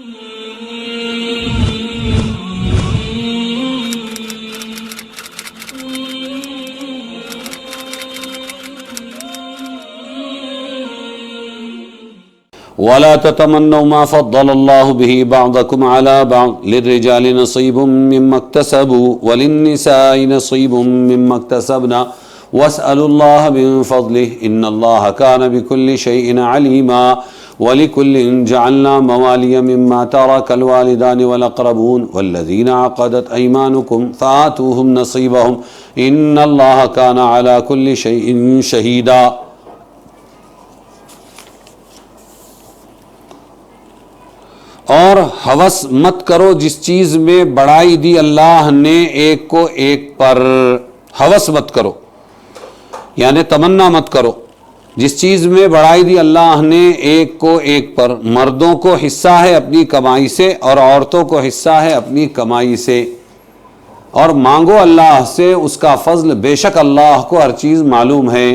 ولا تتمنوا ما فضل الله به بعضكم على بعض للرجال نصيب مما اكتسبوا وللنساء نصيب مما اكتسبنا واسألوا الله من فضله إن الله كان بكل شيء عليما ولكل جعلنا موالي مما ترك الوالدان والأقربون والذين عقدت أيمانكم فآتوهم نصيبهم إن الله كان على كل شيء شهيدا۔ اور ہوس مت کرو جس چیز میں بڑائی دی اللہ نے ایک کو ایک پر، ہوس مت کرو یعنی تمنا مت کرو جس چیز میں بڑائی دی اللہ نے ایک کو ایک پر۔ مردوں کو حصہ ہے اپنی کمائی سے اور عورتوں کو حصہ ہے اپنی کمائی سے، اور مانگو اللہ سے اس کا فضل، بے شک اللہ کو ہر چیز معلوم ہے۔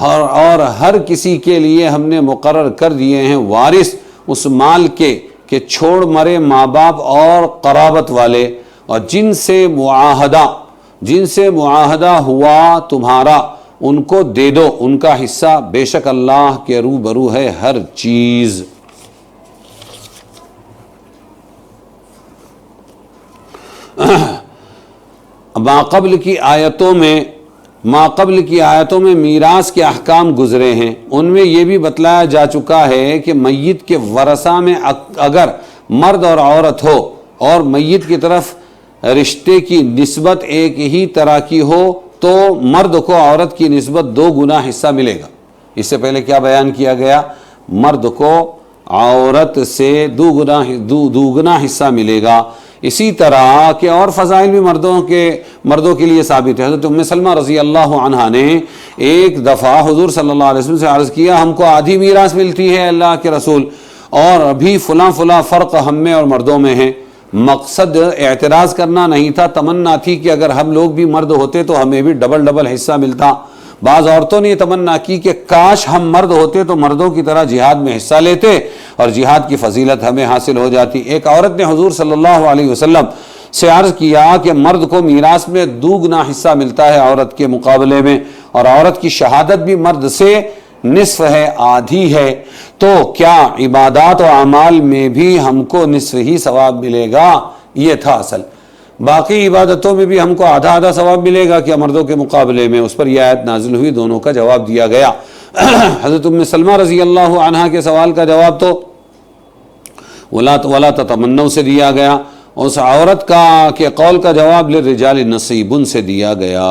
اور ہر کسی کے لیے ہم نے مقرر کر دیے ہیں وارث اس مال کے کہ چھوڑ مرے ماں باپ اور قرابت والے، اور جن سے معاہدہ ہوا تمہارا ان کو دے دو ان کا حصہ، بے شک اللہ کے روبرو ہے ہر چیز۔ ما قبل کی آیتوں میں میراث کے احکام گزرے ہیں، ان میں یہ بھی بتلایا جا چکا ہے کہ میت کے ورثہ میں اگر مرد اور عورت ہو اور میت کی طرف رشتے کی نسبت ایک ہی طرح کی ہو تو مرد کو عورت کی نسبت 2 گنا حصہ ملے گا۔ اس سے پہلے کیا بیان کیا گیا؟ مرد کو عورت سے 2 گنا حصہ ملے گا۔ اسی طرح کے اور فضائل بھی مردوں کے لیے ثابت ہے۔ حضرت ام سلمہ رضی اللہ عنہا نے ایک دفعہ حضور صلی اللہ علیہ وسلم سے عرض کیا، ہم کو آدھی میراث ملتی ہے اللہ کے رسول، اور ابھی فلاں فرق ہم میں اور مردوں میں ہے۔ مقصد اعتراض کرنا نہیں تھا، تمنا تھی کہ اگر ہم لوگ بھی مرد ہوتے تو ہمیں بھی ڈبل حصہ ملتا۔ بعض عورتوں نے یہ تمنا کی کہ کاش ہم مرد ہوتے تو مردوں کی طرح جہاد میں حصہ لیتے اور جہاد کی فضیلت ہمیں حاصل ہو جاتی۔ ایک عورت نے حضور صلی اللہ علیہ وسلم سے عرض کیا کہ مرد کو میراث میں 2 گنا حصہ ملتا ہے عورت کے مقابلے میں، اور عورت کی شہادت بھی مرد سے نصف ہے، آدھی ہے، تو کیا عبادات و اعمال میں بھی ہم کو نصف ہی ثواب ملے گا؟ یہ تھا اصل۔ باقی عبادتوں میں بھی ہم کو آدھا ثواب ملے گا کیا مردوں کے مقابلے میں؟ اس پر یہ آیت نازل ہوئی، دونوں کا جواب دیا گیا۔ حضرت ام سلمہ رضی اللہ عنہا کے سوال کا جواب تو ولا تتمنوا سے دیا گیا، اس عورت کے قول کا جواب للرجال نصیب سے دیا گیا۔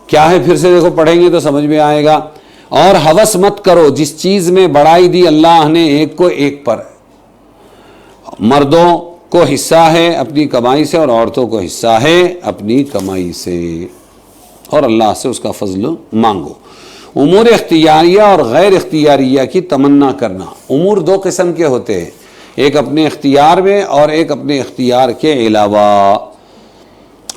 کیا ہے پھر سے دیکھو، پڑھیں گے تو سمجھ میں آئے گا۔ اور ہوس مت کرو جس چیز میں بڑائی دی اللہ نے ایک کو ایک پر، مردوں کو حصہ ہے اپنی کمائی سے اور عورتوں کو حصہ ہے اپنی کمائی سے، اور اللہ سے اس کا فضل مانگو۔ امور اختیاریہ اور غیر اختیاریہ کی تمنا کرنا۔ امور 2 قسم کے ہوتے ہیں، ایک اپنے اختیار میں اور ایک اپنے اختیار کے علاوہ۔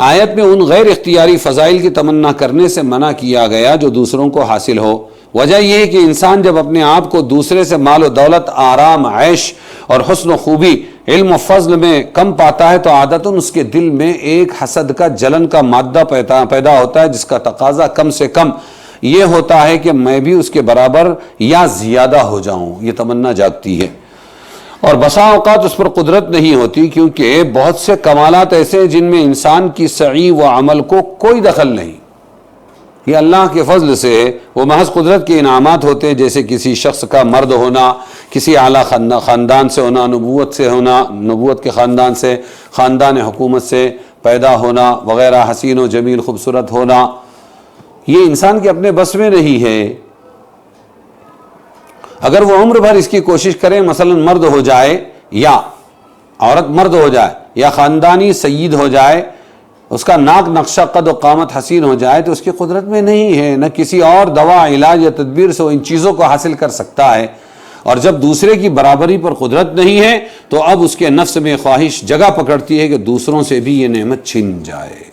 آیت میں ان غیر اختیاری فضائل کی تمنا کرنے سے منع کیا گیا جو دوسروں کو حاصل ہو۔ وجہ یہ ہے کہ انسان جب اپنے آپ کو دوسرے سے مال و دولت، آرام، عیش اور حسن و خوبی، علم و فضل میں کم پاتا ہے تو عادتاً اس کے دل میں ایک حسد کا، جلن کا مادہ پیدا ہوتا ہے، جس کا تقاضا کم سے کم یہ ہوتا ہے کہ میں بھی اس کے برابر یا زیادہ ہو جاؤں، یہ تمنا جاگتی ہے۔ اور بسا اوقات اس پر قدرت نہیں ہوتی، کیونکہ بہت سے کمالات ایسے ہیں جن میں انسان کی سعی و عمل کو کوئی دخل نہیں، یہ اللہ کے فضل سے وہ محض قدرت کے انعامات ہوتے ہیں، جیسے کسی شخص کا مرد ہونا، کسی اعلیٰ خاندان سے ہونا، نبوت کے خاندان سے، خاندان حکومت سے پیدا ہونا وغیرہ، حسین و جمیل خوبصورت ہونا، یہ انسان کے اپنے بس میں نہیں ہے۔ اگر وہ عمر بھر اس کی کوشش کرے، مثلا مرد ہو جائے یا عورت مرد ہو جائے یا خاندانی سید ہو جائے، اس کا ناک نقشہ قد و قامت حسین ہو جائے، تو اس کی قدرت میں نہیں ہے، نہ کسی اور دوا، علاج یا تدبیر سے وہ ان چیزوں کو حاصل کر سکتا ہے۔ اور جب دوسرے کی برابری پر قدرت نہیں ہے تو اب اس کے نفس میں خواہش جگہ پکڑتی ہے کہ دوسروں سے بھی یہ نعمت چھن جائے۔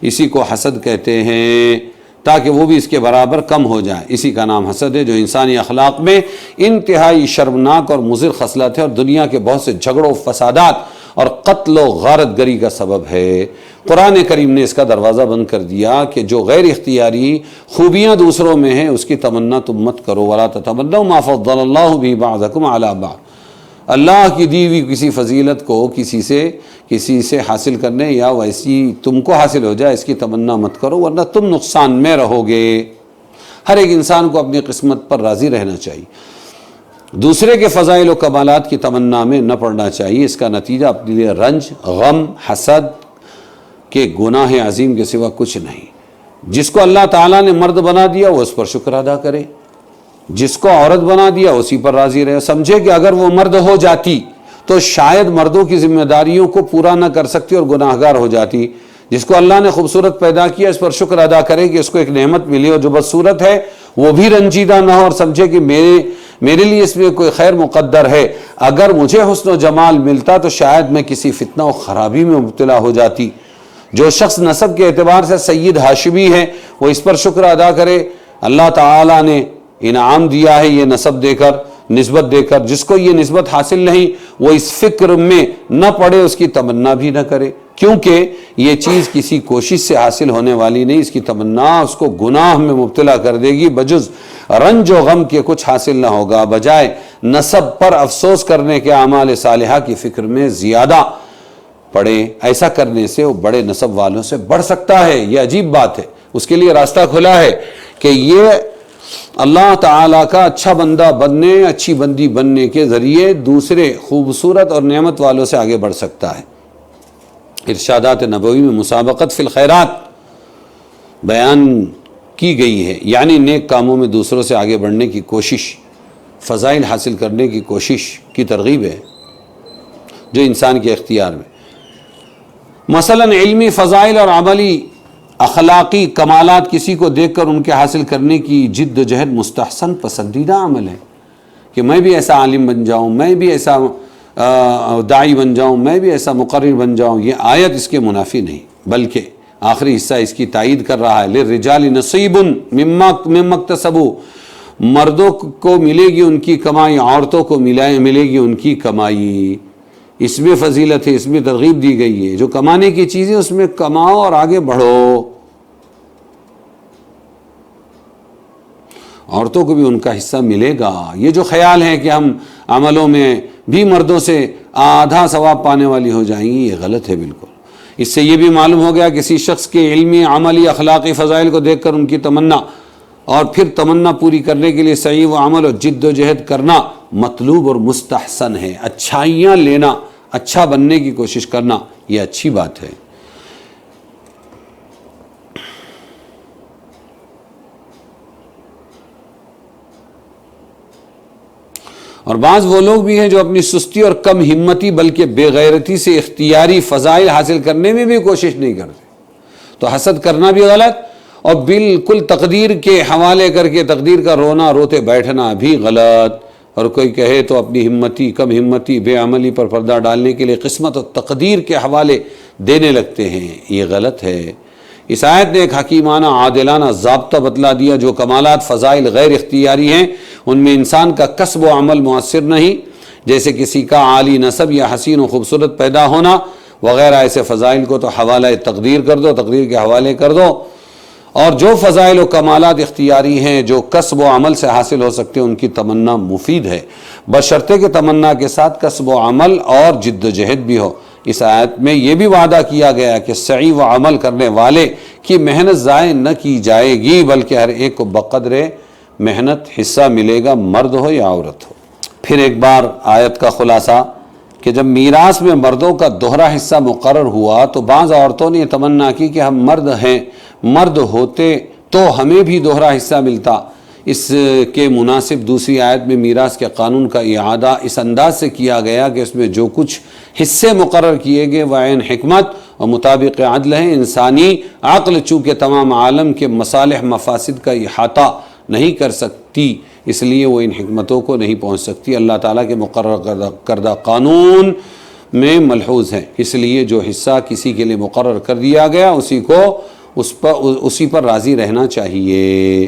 اسی کو حسد کہتے ہیں۔ تاکہ وہ بھی اس کے برابر کم ہو جائے۔ اسی کا نام حسد ہے، جو انسانی اخلاق میں انتہائی شرمناک اور مضر خصلت ہے اور دنیا کے بہت سے جھگڑوں، فسادات اور قتل و غارت گری کا سبب ہے۔ قرآن کریم نے اس کا دروازہ بند کر دیا کہ جو غیر اختیاری خوبیاں دوسروں میں ہیں اس کی تمنا تم مت کرو، وَلَا تَتَمَنَّوْا مَا فَضَّلَ اللَّهُ بِهِ بَعْضَكُمْ عَلَىٰ بَعْضٍ۔ اللہ کی دی ہوئی کسی فضیلت کو کسی سے حاصل کرنے یا ویسی تم کو حاصل ہو جائے اس کی تمنا مت کرو، ورنہ تم نقصان میں رہو گے۔ ہر ایک انسان کو اپنی قسمت پر راضی رہنا چاہیے، دوسرے کے فضائل و کمالات کی تمنا میں نہ پڑنا چاہیے۔ اس کا نتیجہ اپنے لیے رنج، غم، حسد کے گناہ عظیم کے سوا کچھ نہیں۔ جس کو اللہ تعالیٰ نے مرد بنا دیا وہ اس پر شکر ادا کرے، جس کو عورت بنا دیا اسی پر راضی رہے۔ سمجھے کہ اگر وہ مرد ہو جاتی تو شاید مردوں کی ذمہ داریوں کو پورا نہ کر سکتی اور گناہ گار ہو جاتی۔ جس کو اللہ نے خوبصورت پیدا کیا اس پر شکر ادا کرے کہ اس کو ایک نعمت ملی، اور جو بدصورت ہے وہ بھی رنجیدہ نہ ہو اور سمجھے کہ میرے لیے اس میں کوئی خیر مقدر ہے۔ اگر مجھے حسن و جمال ملتا تو شاید میں کسی فتنہ و خرابی میں مبتلا ہو جاتی۔ جو شخص نسب کے اعتبار سے سید ہاشمی ہے وہ اس پر شکر ادا کرے، اللہ تعالیٰ نے انعام دیا ہے یہ نسب دے کر، نسبت دے کر۔ جس کو یہ نسبت حاصل نہیں وہ اس فکر میں نہ پڑے، اس کی تمنا بھی نہ کرے، کیونکہ یہ چیز کسی کوشش سے حاصل ہونے والی نہیں۔ اس کی تمنا اس کو گناہ میں مبتلا کر دے گی، بجز رنج و غم کے کچھ حاصل نہ ہوگا۔ بجائے نسب پر افسوس کرنے کے اعمال صالحہ کی فکر میں زیادہ پڑے۔ ایسا کرنے سے وہ بڑے نسب والوں سے بڑھ سکتا ہے۔ یہ عجیب بات ہے، اس کے لیے راستہ کھلا ہے کہ یہ اللہ تعالیٰ کا اچھا بندہ بننے، اچھی بندی بننے کے ذریعے دوسرے خوبصورت اور نعمت والوں سے آگے بڑھ سکتا ہے۔ ارشادات نبوی میں مسابقت فی الخیرات بیان کی گئی ہے، یعنی نیک کاموں میں دوسروں سے آگے بڑھنے کی کوشش، فضائل حاصل کرنے کی کوشش کی ترغیب ہے جو انسان کے اختیار میں۔ مثلا علمی فضائل اور عملی اخلاقی کمالات کسی کو دیکھ کر ان کے حاصل کرنے کی جد و جہد مستحسن پسندیدہ عمل ہے، کہ میں بھی ایسا عالم بن جاؤں، میں بھی ایسا داعی بن جاؤں، میں بھی ایسا مقرر بن جاؤں۔ یہ آیت اس کے منافی نہیں، بلکہ آخری حصہ اس کی تائید کر رہا ہے۔ للرجال نصیب مما اکتسبوا، مردوں کو ملے گی ان کی کمائی، عورتوں کو ملے گی ان کی کمائی۔ اس میں فضیلت ہے، اس میں ترغیب دی گئی ہے۔ جو کمانے کی چیزیں اس میں کماؤ اور آگے بڑھو۔ عورتوں کو بھی ان کا حصہ ملے گا۔ یہ جو خیال ہے کہ ہم عملوں میں بھی مردوں سے آدھا ثواب پانے والی ہو جائیں گی، یہ غلط ہے بالکل۔ اس سے یہ بھی معلوم ہو گیا کسی شخص کے علمی، عملی، اخلاقی فضائل کو دیکھ کر ان کی تمنا اور پھر تمنا پوری کرنے کے لیے صحیح و عمل اور جد و جہد کرنا مطلوب اور مستحسن ہے۔ اچھائیاں لینا، اچھا بننے کی کوشش کرنا، یہ اچھی بات ہے۔ اور بعض وہ لوگ بھی ہیں جو اپنی سستی اور کم ہمتی بلکہ بے غیرتی سے اختیاری فضائل حاصل کرنے میں بھی کوشش نہیں کرتے۔ تو حسد کرنا بھی غلط اور بالکل تقدیر کے حوالے کر کے تقدیر کا رونا روتے بیٹھنا بھی غلط۔ اور کوئی کہے تو اپنی ہمتی، کم ہمتی، بے عملی پر پردہ ڈالنے کے لیے قسمت اور تقدیر کے حوالے دینے لگتے ہیں، یہ غلط ہے۔ اس آیت نے ایک حکیمانہ، عادلانہ ضابطہ بتلا دیا۔ جو کمالات، فضائل غیر اختیاری ہیں ان میں انسان کا کسب و عمل مؤثر نہیں، جیسے کسی کا عالی نسب یا حسین و خوبصورت پیدا ہونا وغیرہ۔ ایسے فضائل کو تو حوالہ تقدیر کر دو، تقدیر کے حوالے کر دو۔ اور جو فضائل و کمالات اختیاری ہیں، جو کسب و عمل سے حاصل ہو سکتے ہیں، ان کی تمنا مفید ہے، بشرطے کہ تمنا کے ساتھ کسب و عمل اور جد و جہد بھی ہو۔ اس آیت میں یہ بھی وعدہ کیا گیا کہ سعی و عمل کرنے والے کی محنت ضائع نہ کی جائے گی، بلکہ ہر ایک کو بقدر محنت حصہ ملے گا، مرد ہو یا عورت ہو۔ پھر ایک بار آیت کا خلاصہ کہ جب میراث میں مردوں کا دوہرا حصہ مقرر ہوا تو بعض عورتوں نے یہ تمنا کی کہ ہم مرد ہیں، مرد ہوتے تو ہمیں بھی دوہرا حصہ ملتا۔ اس کے مناسب دوسری آیت میں میراث کے قانون کا اعادہ اس انداز سے کیا گیا کہ اس میں جو کچھ حصے مقرر کیے گئے وہ عین حکمت اور مطابق عدل ہیں۔ انسانی عقل چونکہ تمام عالم کے مصالح مفاسد کا احاطہ نہیں کر سکتی، اس لیے وہ ان حکمتوں کو نہیں پہنچ سکتی۔ اللہ تعالیٰ کے مقرر کردہ قانون میں ملحوظ ہے، اس لیے جو حصہ کسی کے لیے مقرر کر دیا گیا اسی کو اسی پر راضی رہنا چاہیے.